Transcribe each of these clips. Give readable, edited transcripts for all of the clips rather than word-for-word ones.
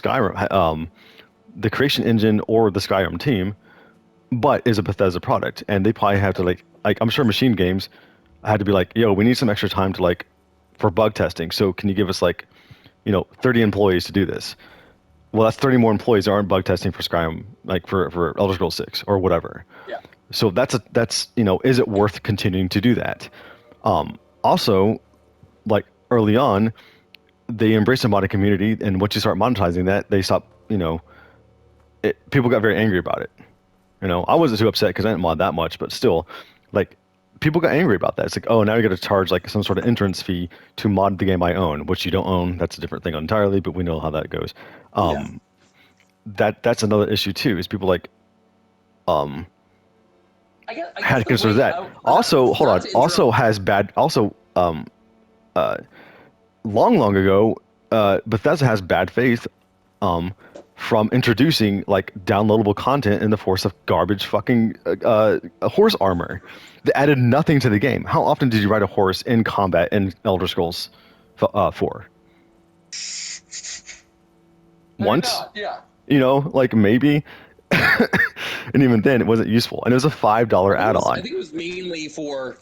Skyrim, the creation engine or the Skyrim team, but is a Bethesda product, and they probably have to like I'm sure Machine Games had to be like, yo, we need some extra time to like for bug testing. So can you give us like 30 employees to do this? Well, that's 30 more employees that aren't bug testing for Skyrim, like for Elder Scrolls 6 or whatever. Yeah. So that's is it worth continuing to do that? Also, like early on, they embraced the modding community, and once you start monetizing that, they stop. People got very angry about it. I wasn't too upset because I didn't mod that much, but still, like people got angry about that. It's like, oh, now you got to charge like some sort of entrance fee to mod the game I own, which you don't own. That's a different thing entirely, but we know how that goes. Yeah. That's another issue too. Is people like I guess had to the consider way that. Also, hold not on. to Also interrupt. has bad. Also, long ago, Bethesda has bad faith from introducing like downloadable content in the force of garbage fucking horse armor that added nothing to the game. How often did you ride a horse in combat in Elder Scrolls 4? I did Once? not. Yeah. Like maybe. And even then, it wasn't useful. And it was a $5 I add-on. think it was mainly for.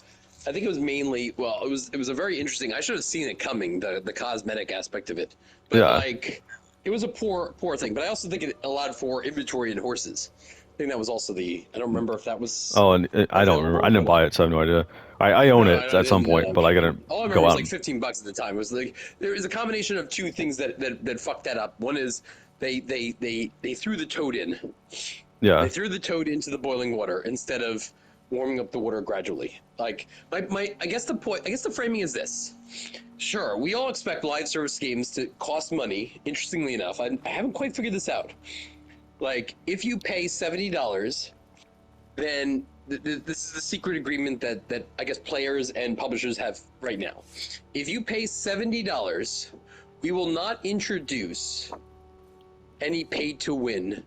I think it was mainly. Well, it was a very interesting. I should have seen it coming. The cosmetic aspect of it, but Yeah. like, it was a poor thing. But I also think it allowed for inventory and horses. I think that was also the. I don't remember if that was Oh, and I don't remember. I available, didn't but buy it, so I have no idea. I own no, it I at some didn't. point, but I gotta All I remember go was out. like $15 at the time. It was like there is a combination of two things that fucked that up. One is they threw the toad in. Yeah. They threw the toad into the boiling water instead of warming up the water gradually. Like I guess the framing is this. Sure, we all expect live service games to cost money. Interestingly enough, I haven't quite figured this out. Like, if you pay $70, then this is the secret agreement that I guess players and publishers have right now. If you pay $70, we will not introduce any pay to win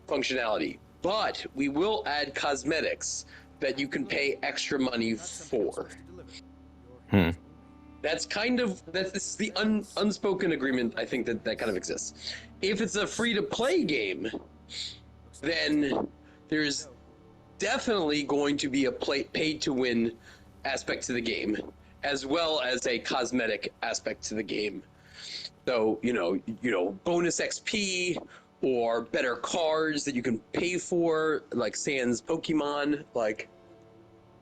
functionality, but we will add cosmetics that you can pay extra money for. Hmm. That's this is the unspoken agreement. I think that kind of exists. If it's a free to play game, then there's definitely going to be a paid to win aspect to the game, as well as a cosmetic aspect to the game. So bonus XP or better cards that you can pay for, like Sans Pokemon,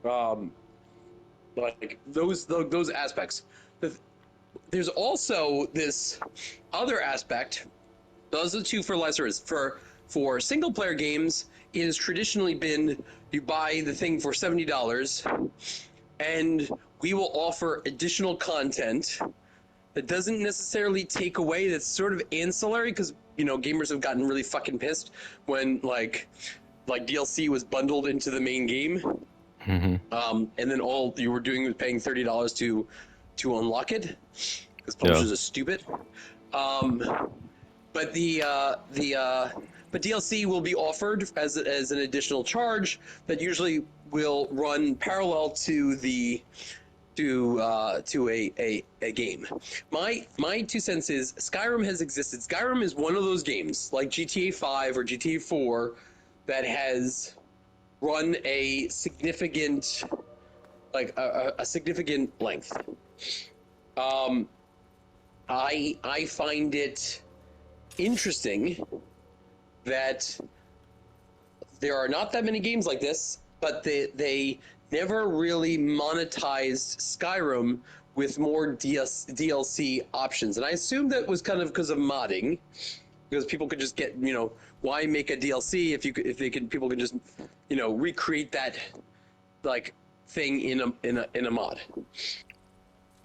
um, like those aspects. There's also this other aspect. Those are the two for lessers. For single player games, it has traditionally been you buy the thing for $70, and we will offer additional content that doesn't necessarily take away. That's sort of ancillary because gamers have gotten really fucking pissed when like DLC was bundled into the main game, Hmm. and then all you were doing was paying $30 to unlock it because Yeah. publishers are stupid. Um, but but DLC will be offered as an additional charge that usually will run parallel to a game. My 2 cents is Skyrim has existed. Skyrim is one of those games like GTA 5 or GTA 4 that has run a significant a significant length. Um, I find it interesting that there are not that many games like this, but they never really monetized Skyrim with more DLC options. And I assume that was kind of because of modding, because people could just get, why make a DLC if people can just, recreate that like thing in a mod.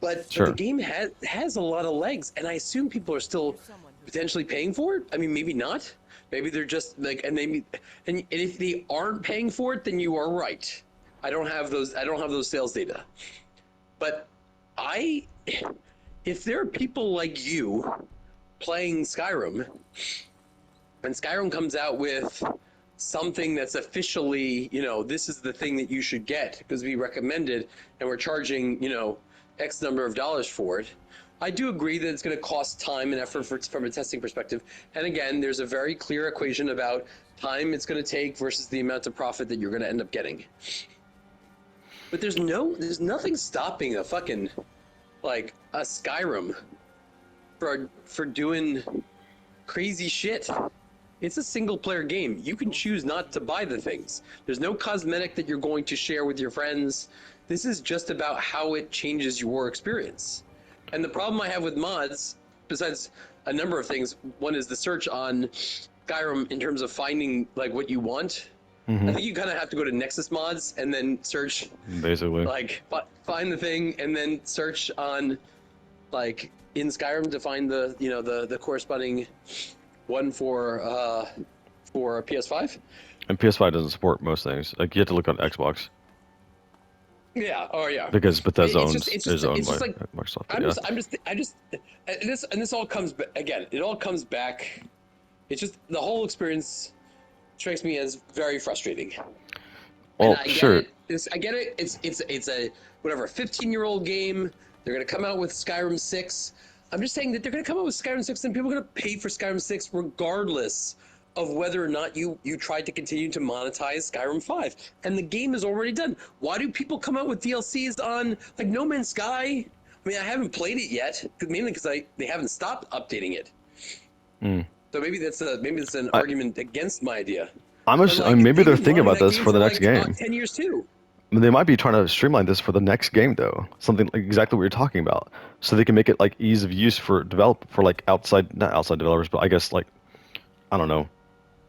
But the Sure. game has a lot of legs, and I assume people are still potentially paying for it. I mean, maybe not. Maybe they're just like, and if they aren't paying for it, then you are right. I don't have those sales data. But I, if there are people like you playing Skyrim, and Skyrim comes out with something that's officially, this is the thing that you should get because we recommended, and we're charging, X number of dollars for it. I do agree that it's going to cost time and effort from a testing perspective. And again, there's a very clear equation about time it's going to take versus the amount of profit that you're going to end up getting. But there's nothing stopping a fucking like a Skyrim for doing crazy shit. It's a single player game. You can choose not to buy the things. There's no cosmetic that you're going to share with your friends. This is just about how it changes your experience. And the problem I have with mods, besides a number of things, one is the search on Skyrim in terms of finding like what you want. I think you kind of have to go to Nexus mods and then search, Basically. like find the thing and then search on like in Skyrim to find the the corresponding one for PS5. And PS5 doesn't support most things. Like you have to look on Xbox Yeah. Oh yeah. because Bethesda is owned It's by just like Microsoft. I just and this all comes again. It all comes back. It's just the whole experience strikes me as very frustrating. Well, And I sure. get it. I get it. It's a whatever 15-year-old game. They're gonna come out with Skyrim 6. I'm just saying that they're gonna come out with Skyrim 6, and people are gonna pay for Skyrim 6 regardless of whether or not you tried to continue to monetize Skyrim 5. And the game is already done. Why do people come out with DLCs on like No Man's Sky? I mean, I haven't played it yet, mainly because they haven't stopped updating it. Mm. So maybe that's an argument against my idea. I But mean, maybe they've they're been thinking modding about that this game for the for next like game. 10 years too. I mean, they might be trying to streamline this for the next game, though. Something like exactly what you're talking about, so they can make it like ease of use for like not outside developers, but I guess like I don't know,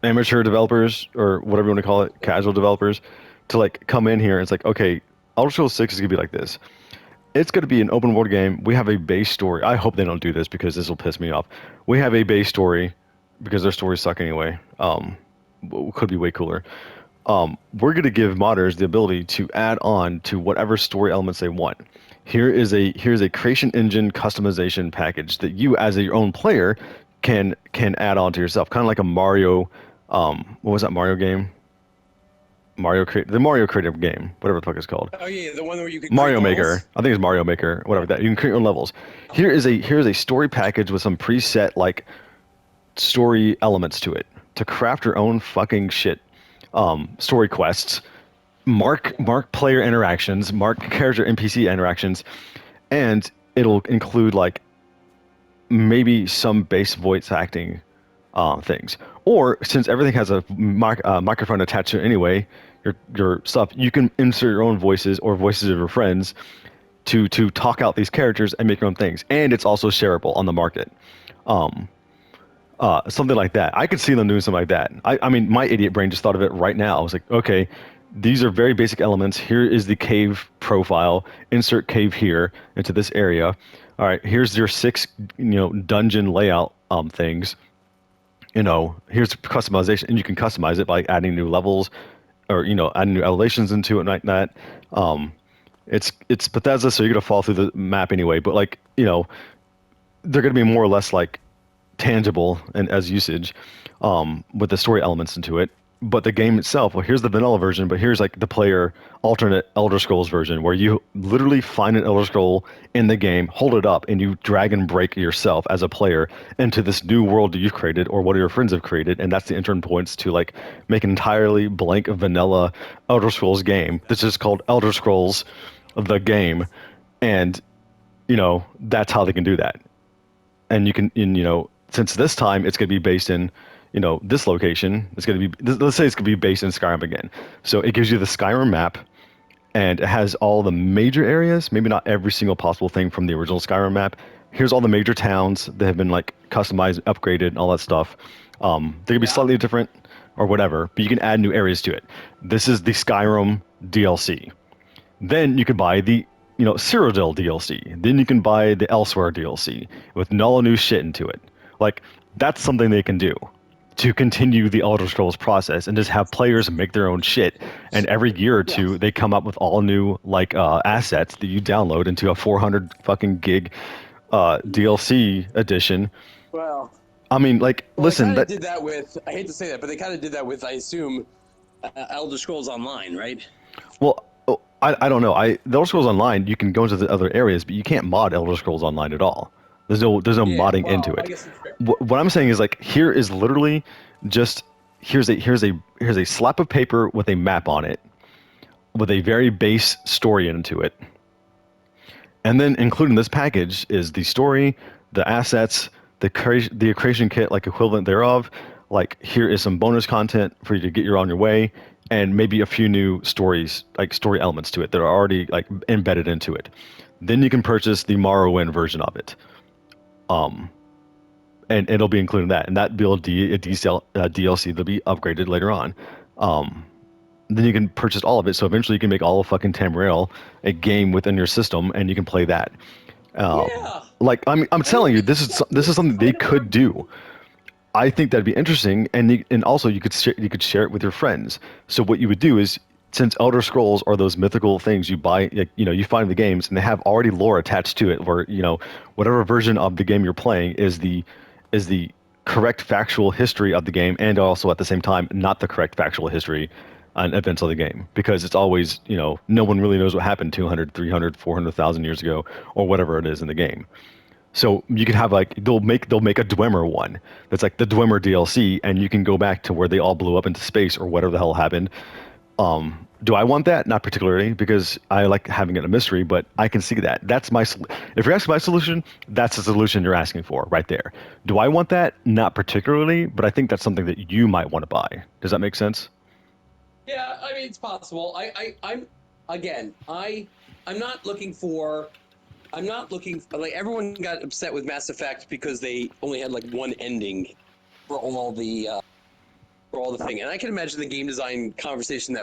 amateur developers or whatever you want to call it, casual developers, to like come in here and it's like, okay, Elder Scrolls 6 is gonna be like this. It's gonna be an open world game. We have a base story. I hope they don't do this because this will piss me off. We have a base story because their stories suck anyway. Could be way cooler. We're going to give modders the ability to add on to whatever story elements they want. Here's a creation engine customization package that you, as your own player, can add on to yourself. Kind of like a Mario. What was that Mario game? The Mario Creative game, whatever the fuck it's called. Oh yeah, the one where you could create Mario Maker. levels. I think it's Mario Maker, whatever that. You can create your own levels. Here's a story package with some preset like story elements to it to craft your own fucking shit. Story quests, mark player interactions, mark character NPC interactions, and it'll include like maybe some base voice acting things. Or since everything has a microphone attached to it anyway, your stuff, you can insert your own voices or voices of your friends to talk out these characters and make your own things. And it's also shareable on the market. Something like that. I could see them doing something like that. I mean, my idiot brain just thought of it right now. I was like, okay, these are very basic elements. Here is the cave profile. Insert cave here into this area. All right, here's your 6, dungeon layout things. Here's customization, and you can customize it by adding new levels, or adding new elevations into it like that. It's Bethesda, so you're gonna fall through the map anyway. But like, they're gonna be more or less like tangible and as usage with the story elements into it. But the game itself, well, here's the vanilla version, but here's like the player alternate Elder Scrolls version where you literally find an Elder Scroll in the game, hold it up, and you drag and break yourself as a player into this new world that you've created or what your friends have created. And that's the entry points to like make an entirely blank vanilla Elder Scrolls game. This is called Elder Scrolls the game. And, that's how they can do that. And you can, since this time it's going to be based in, this location, it's going to be, let's say it's going to be based in Skyrim again. So it gives you the Skyrim map and it has all the major areas, maybe not every single possible thing from the original Skyrim map. Here's all the major towns that have been like customized, upgraded, all that stuff. They could be slightly different or whatever, but you can add new areas to it. This is the Skyrim DLC. Then you can buy the Cyrodiil DLC. Then you can buy the Elsewhere DLC with all new shit into it. Like, that's something they can do to continue the Elder Scrolls process and just have players make their own shit. And every year or two, they come up with all new like assets that you download into a 400 fucking gig DLC edition. Well, I mean, like, listen, they kind of did that with. I hate to say that, but they kind of did that with, I assume, Elder Scrolls Online, right? Well, I don't know. The Elder Scrolls Online, you can go into the other areas, but you can't mod Elder Scrolls Online at all. There's no Yeah, modding into well, I it. guess it's fair. What I'm saying is like here is literally just here's a slap of paper with a map on it with a very base story into it. And then included in this package is the story, the assets, the creation kit, like equivalent thereof. Like here is some bonus content for you to get you on your way, and maybe a few new stories, like story elements to it that are already like embedded into it. Then you can purchase the Morrowind version of it, and it'll be included in that. And that will be a DLC that'll be upgraded later on. Then you can purchase all of it. So eventually you can make all of fucking Tamriel a game within your system, and you can play that. Yeah, Like I'm I telling mean, you, this is that's something they kind of could do. I think that'd be interesting, and also you could share it with your friends. So what you would do is, since Elder Scrolls are those mythical things you buy, like, you find in the games, and they have already lore attached to it, where whatever version of the game you're playing is the correct factual history of the game, and also at the same time not the correct factual history and events of the game, because it's always no one really knows what happened 200, 300, 400,000 years ago, or whatever it is in the game. So you can have like they'll make a Dwemer one that's like the Dwemer DLC, and you can go back to where they all blew up into space or whatever the hell happened. Do I want that? Not particularly, because I like having it a mystery, but I can see that. If you're asking my solution, that's the solution you're asking for right there. Do I want that? Not particularly, but I think that's something that you might want to buy. Does that make sense? yeah. I mean, it's possible. I'm again. I'm not looking for. I'm not looking like everyone got upset with Mass Effect because they only had like one ending for all the thing, and I can imagine the game design conversation that